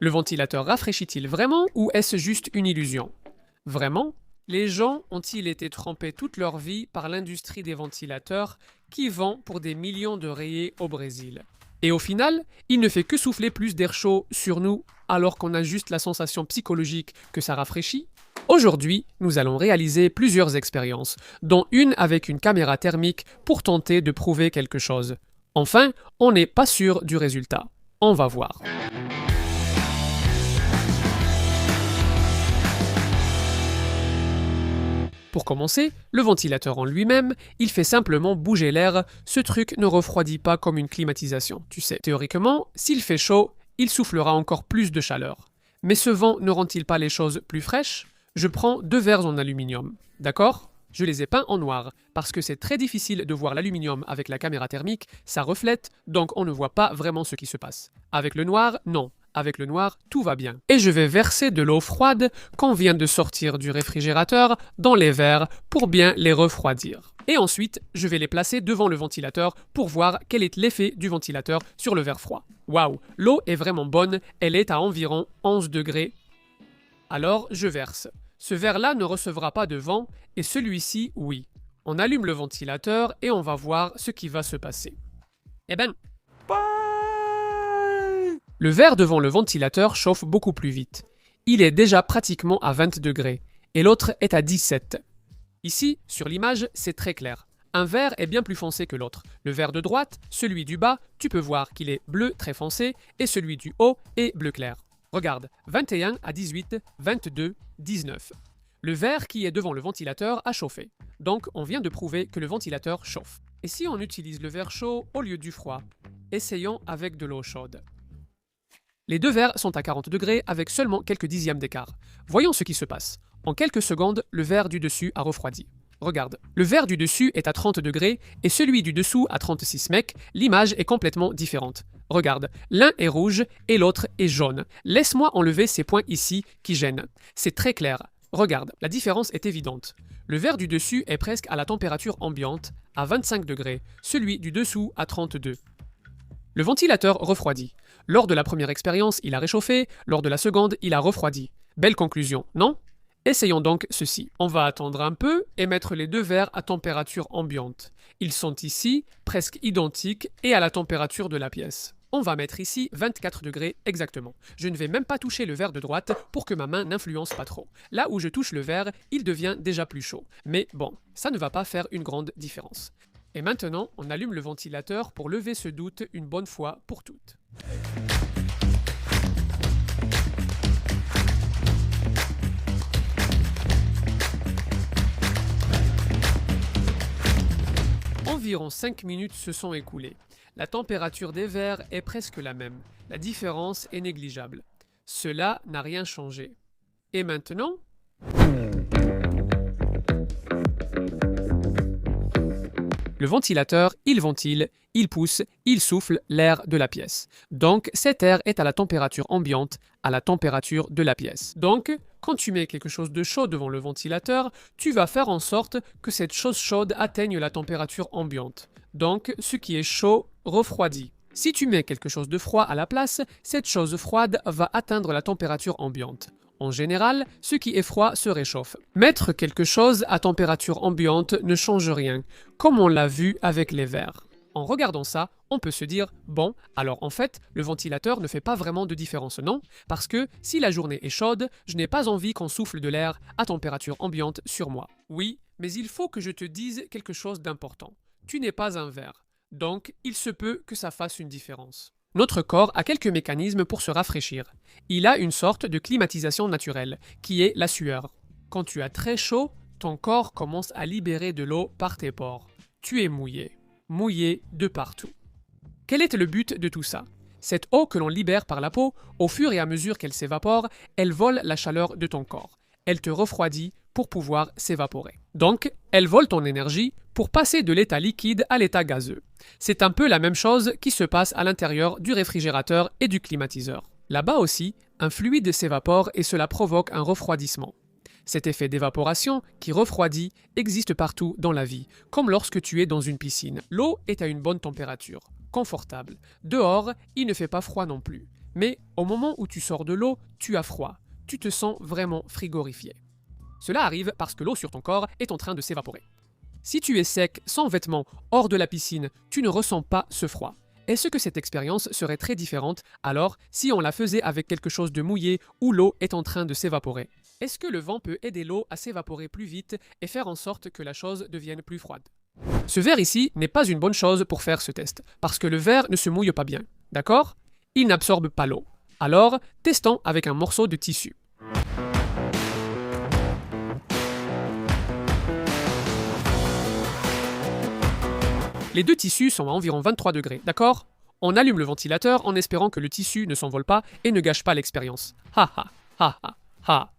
Le ventilateur rafraîchit-il vraiment ou est-ce juste une illusion? Vraiment? Les gens ont-ils été trempés toute leur vie par l'industrie des ventilateurs qui vend pour des millions de rayés au Brésil? Et au final, il ne fait que souffler plus d'air chaud sur nous alors qu'on a juste la sensation psychologique que ça rafraîchit? Aujourd'hui, nous allons réaliser plusieurs expériences, dont une avec une caméra thermique pour tenter de prouver quelque chose. Enfin, on n'est pas sûr du résultat. On va voir. Pour commencer, le ventilateur en lui-même, il fait simplement bouger l'air, ce truc ne refroidit pas comme une climatisation, tu sais. Théoriquement, s'il fait chaud, il soufflera encore plus de chaleur. Mais ce vent ne rend-il pas les choses plus fraîches? Je prends 2 verres en aluminium, d'accord? Je les ai peints en noir, parce que c'est très difficile de voir l'aluminium avec la caméra thermique, ça reflète, donc on ne voit pas vraiment ce qui se passe. Avec le noir, non. Avec le noir, tout va bien. Et je vais verser de l'eau froide qu'on vient de sortir du réfrigérateur dans les verres pour bien les refroidir. Et ensuite, je vais les placer devant le ventilateur pour voir quel est l'effet du ventilateur sur le verre froid. Waouh, l'eau est vraiment bonne, elle est à environ 11 degrés. Alors, je verse. Ce verre-là ne recevra pas de vent et celui-ci, oui. On allume le ventilateur et on va voir ce qui va se passer. Eh ben, le verre devant le ventilateur chauffe beaucoup plus vite. Il est déjà pratiquement à 20 degrés et l'autre est à 17. Ici, sur l'image, c'est très clair. Un verre est bien plus foncé que l'autre. Le verre de droite, celui du bas, tu peux voir qu'il est bleu très foncé et celui du haut est bleu clair. Regarde, 21 à 18, 22, 19. Le verre qui est devant le ventilateur a chauffé. Donc, on vient de prouver que le ventilateur chauffe. Et si on utilise le verre chaud au lieu du froid? Essayons avec de l'eau chaude. Les 2 verres sont à 40 degrés avec seulement quelques dixièmes d'écart. Voyons ce qui se passe. En quelques secondes, le verre du dessus a refroidi. Regarde, le verre du dessus est à 30 degrés et celui du dessous à 36 mecs. L'image est complètement différente. Regarde, l'un est rouge et l'autre est jaune. Laisse-moi enlever ces points ici qui gênent. C'est très clair. Regarde, la différence est évidente. Le verre du dessus est presque à la température ambiante, à 25 degrés, celui du dessous à 32. Le ventilateur refroidit. Lors de la première expérience, il a réchauffé, lors de la seconde, il a refroidi. Belle conclusion, non? Essayons donc ceci. On va attendre un peu et mettre les 2 verres à température ambiante. Ils sont ici, presque identiques et à la température de la pièce. On va mettre ici 24 degrés exactement. Je ne vais même pas toucher le verre de droite pour que ma main n'influence pas trop. Là où je touche le verre, il devient déjà plus chaud. Mais bon, ça ne va pas faire une grande différence. Et maintenant, on allume le ventilateur pour lever ce doute une bonne fois pour toutes. Environ 5 minutes se sont écoulées. La température des verres est presque la même. La différence est négligeable. Cela n'a rien changé. Et maintenant? Le ventilateur, il ventile, il pousse, il souffle l'air de la pièce. Donc, cet air est à la température ambiante, à la température de la pièce. Donc, quand tu mets quelque chose de chaud devant le ventilateur, tu vas faire en sorte que cette chose chaude atteigne la température ambiante. Donc, ce qui est chaud refroidit. Si tu mets quelque chose de froid à la place, cette chose froide va atteindre la température ambiante. En général, ce qui est froid se réchauffe. Mettre quelque chose à température ambiante ne change rien, comme on l'a vu avec les verres. En regardant ça, on peut se dire, bon, alors en fait, le ventilateur ne fait pas vraiment de différence, non? Parce que si la journée est chaude, je n'ai pas envie qu'on souffle de l'air à température ambiante sur moi. Oui, mais il faut que je te dise quelque chose d'important. Tu n'es pas un verre, donc il se peut que ça fasse une différence. Notre corps a quelques mécanismes pour se rafraîchir. Il a une sorte de climatisation naturelle, qui est la sueur. Quand tu as très chaud, ton corps commence à libérer de l'eau par tes pores. Tu es mouillé. Mouillé de partout. Quel est le but de tout ça? Cette eau que l'on libère par la peau, au fur et à mesure qu'elle s'évapore, elle vole la chaleur de ton corps. Elle te refroidit pour pouvoir s'évaporer. Donc, elle vole ton énergie pour passer de l'état liquide à l'état gazeux. C'est un peu la même chose qui se passe à l'intérieur du réfrigérateur et du climatiseur. Là-bas aussi, un fluide s'évapore et cela provoque un refroidissement. Cet effet d'évaporation, qui refroidit, existe partout dans la vie, comme lorsque tu es dans une piscine. L'eau est à une bonne température, confortable. Dehors, il ne fait pas froid non plus. Mais au moment où tu sors de l'eau, tu as froid. Tu te sens vraiment frigorifié. Cela arrive parce que l'eau sur ton corps est en train de s'évaporer. Si tu es sec, sans vêtements, hors de la piscine, tu ne ressens pas ce froid. Est-ce que cette expérience serait très différente alors si on la faisait avec quelque chose de mouillé où l'eau est en train de s'évaporer? Est-ce que le vent peut aider l'eau à s'évaporer plus vite et faire en sorte que la chose devienne plus froide? Ce verre ici n'est pas une bonne chose pour faire ce test, parce que le verre ne se mouille pas bien, d'accord? Il n'absorbe pas l'eau. Alors, testons avec un morceau de tissu. Les deux tissus sont à environ 23 degrés, d'accord? On allume le ventilateur en espérant que le tissu ne s'envole pas et ne gâche pas l'expérience. Ha ha, ha ha, ha.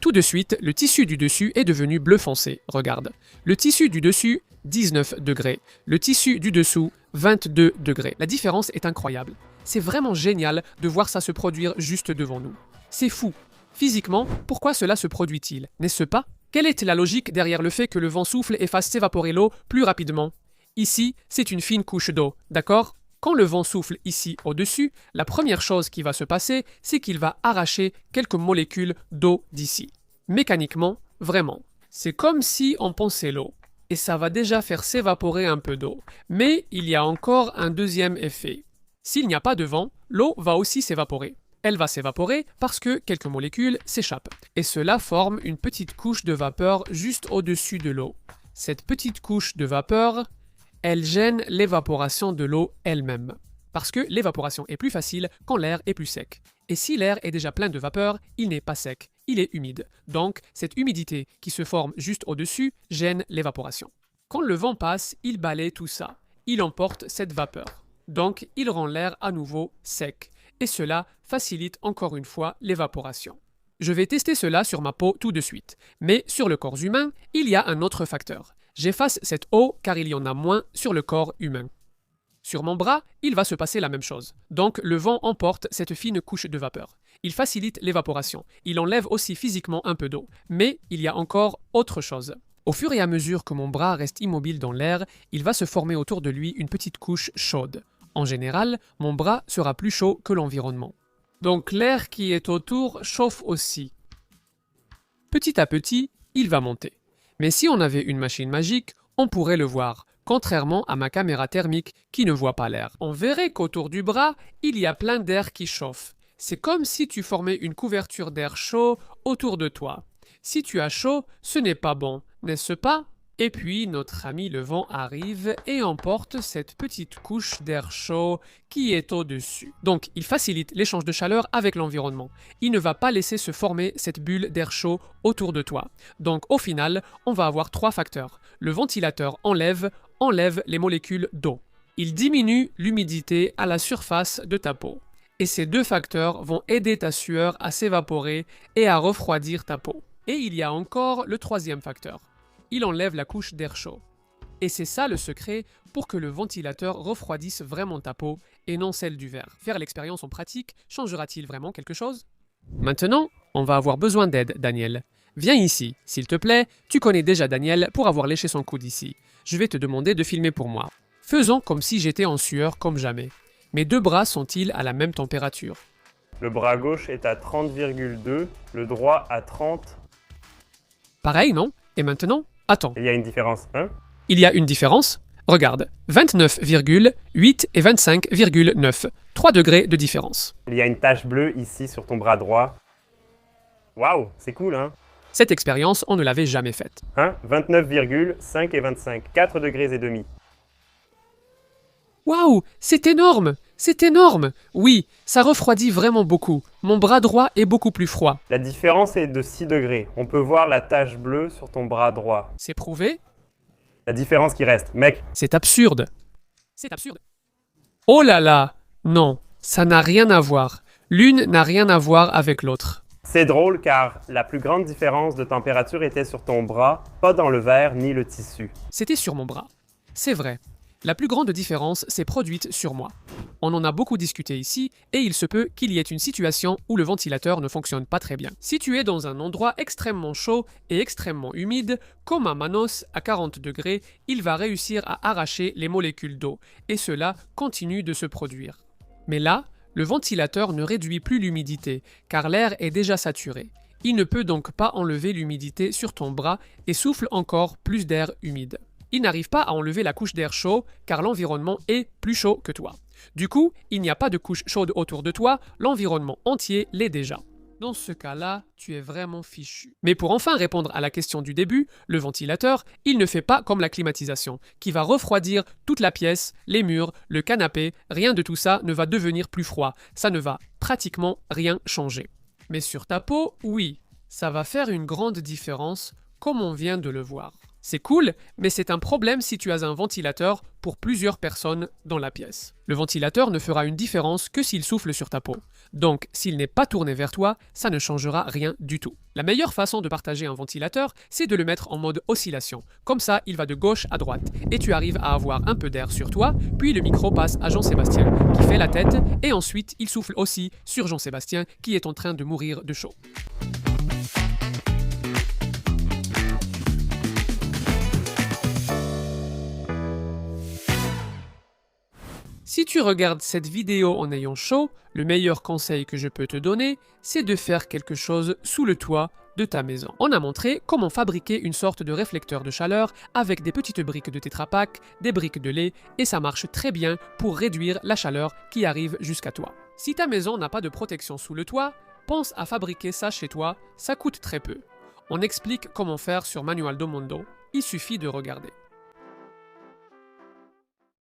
Tout de suite, le tissu du dessus est devenu bleu foncé, regarde. Le tissu du dessus, 19 degrés. Le tissu du dessous, 22 degrés. La différence est incroyable. C'est vraiment génial de voir ça se produire juste devant nous. C'est fou. Physiquement, pourquoi cela se produit-il, n'est-ce pas? Quelle est la logique derrière le fait que le vent souffle et fasse s'évaporer l'eau plus rapidement? Ici, c'est une fine couche d'eau, d'accord? Quand le vent souffle ici au-dessus, la première chose qui va se passer, c'est qu'il va arracher quelques molécules d'eau d'ici. Mécaniquement, vraiment. C'est comme si on pensait l'eau. Et ça va déjà faire s'évaporer un peu d'eau. Mais il y a encore un deuxième effet. S'il n'y a pas de vent, l'eau va aussi s'évaporer. Elle va s'évaporer parce que quelques molécules s'échappent. Et cela forme une petite couche de vapeur juste au-dessus de l'eau. Cette petite couche de vapeur, elle gêne l'évaporation de l'eau elle-même. Parce que l'évaporation est plus facile quand l'air est plus sec. Et si l'air est déjà plein de vapeur, il n'est pas sec, il est humide. Donc, cette humidité qui se forme juste au-dessus gêne l'évaporation. Quand le vent passe, il balaie tout ça. Il emporte cette vapeur. Donc, il rend l'air à nouveau sec. Et cela facilite encore une fois l'évaporation. Je vais tester cela sur ma peau tout de suite. Mais sur le corps humain, il y a un autre facteur. J'efface cette eau car il y en a moins sur le corps humain. Sur mon bras, il va se passer la même chose. Donc le vent emporte cette fine couche de vapeur. Il facilite l'évaporation. Il enlève aussi physiquement un peu d'eau. Mais il y a encore autre chose. Au fur et à mesure que mon bras reste immobile dans l'air, il va se former autour de lui une petite couche chaude. En général, mon bras sera plus chaud que l'environnement. Donc l'air qui est autour chauffe aussi. Petit à petit, il va monter. Mais si on avait une machine magique, on pourrait le voir, contrairement à ma caméra thermique qui ne voit pas l'air. On verrait qu'autour du bras, il y a plein d'air qui chauffe. C'est comme si tu formais une couverture d'air chaud autour de toi. Si tu as chaud, ce n'est pas bon, n'est-ce pas? Et puis notre ami le vent arrive et emporte cette petite couche d'air chaud qui est au-dessus. Donc il facilite l'échange de chaleur avec l'environnement. Il ne va pas laisser se former cette bulle d'air chaud autour de toi. Donc au final, on va avoir trois facteurs. Le ventilateur enlève les molécules d'eau. Il diminue l'humidité à la surface de ta peau. Et ces deux facteurs vont aider ta sueur à s'évaporer et à refroidir ta peau. Et il y a encore le troisième facteur. Il enlève la couche d'air chaud. Et c'est ça le secret pour que le ventilateur refroidisse vraiment ta peau et non celle du verre. Faire l'expérience en pratique changera-t-il vraiment quelque chose? Maintenant, on va avoir besoin d'aide, Daniel. Viens ici, s'il te plaît, tu connais déjà Daniel pour avoir léché son coude ici. Je vais te demander de filmer pour moi. Faisons comme si j'étais en sueur comme jamais. Mes deux bras sont-ils à la même température? Le bras gauche est à 30,2, le droit à 30. Pareil, non? Et maintenant? Attends. Il y a une différence, hein? Il y a une différence? Regarde, 29,8 et 25,9. 3 degrés de différence. Il y a une tache bleue ici sur ton bras droit. Waouh, c'est cool, hein? Cette expérience, on ne l'avait jamais faite. Hein? 29,5 et 25, 4 degrés et demi. Waouh, c'est énorme! C'est énorme! Oui, ça refroidit vraiment beaucoup. Mon bras droit est beaucoup plus froid. La différence est de 6 degrés. On peut voir la tache bleue sur ton bras droit. C'est prouvé? La différence qui reste, mec. C'est absurde. C'est absurde. Oh là là! Non, ça n'a rien à voir. L'une n'a rien à voir avec l'autre. C'est drôle car la plus grande différence de température était sur ton bras, pas dans le verre ni le tissu. C'était sur mon bras. C'est vrai. La plus grande différence s'est produite sur moi. On en a beaucoup discuté ici et il se peut qu'il y ait une situation où le ventilateur ne fonctionne pas très bien. Si tu es dans un endroit extrêmement chaud et extrêmement humide, comme à Manos à 40 degrés, il va réussir à arracher les molécules d'eau et cela continue de se produire. Mais là, Le ventilateur ne réduit plus l'humidité, car l'air est déjà saturé. Il ne peut donc pas enlever l'humidité sur ton bras et souffle encore plus d'air humide. Il n'arrive pas à enlever la couche d'air chaud, car l'environnement est plus chaud que toi. Du coup, il n'y a pas de couche chaude autour de toi, l'environnement entier l'est déjà. Dans ce cas-là, tu es vraiment fichu. Mais pour enfin répondre à la question du début, le ventilateur, il ne fait pas comme la climatisation, qui va refroidir toute la pièce, les murs, le canapé, rien de tout ça ne va devenir plus froid, ça ne va pratiquement rien changer. Mais sur ta peau, oui, ça va faire une grande différence, comme on vient de le voir. C'est cool, mais c'est un problème si tu as un ventilateur pour plusieurs personnes dans la pièce. Le ventilateur ne fera une différence que s'il souffle sur ta peau. Donc, s'il n'est pas tourné vers toi, ça ne changera rien du tout. La meilleure façon de partager un ventilateur, c'est de le mettre en mode oscillation. Comme ça, il va de gauche à droite. Et tu arrives à avoir un peu d'air sur toi, puis le micro passe à Jean-Sébastien, qui fait la tête, et ensuite il souffle aussi sur Jean-Sébastien, qui est en train de mourir de chaud. Si tu regardes cette vidéo en ayant chaud, le meilleur conseil que je peux te donner, c'est de faire quelque chose sous le toit de ta maison. On a montré comment fabriquer une sorte de réflecteur de chaleur avec des petites briques de Tetra Pak, des briques de lait, et ça marche très bien pour réduire la chaleur qui arrive jusqu'à toi. Si ta maison n'a pas de protection sous le toit, pense à fabriquer ça chez toi, ça coûte très peu. On explique comment faire sur Manual do Mundo, il suffit de regarder.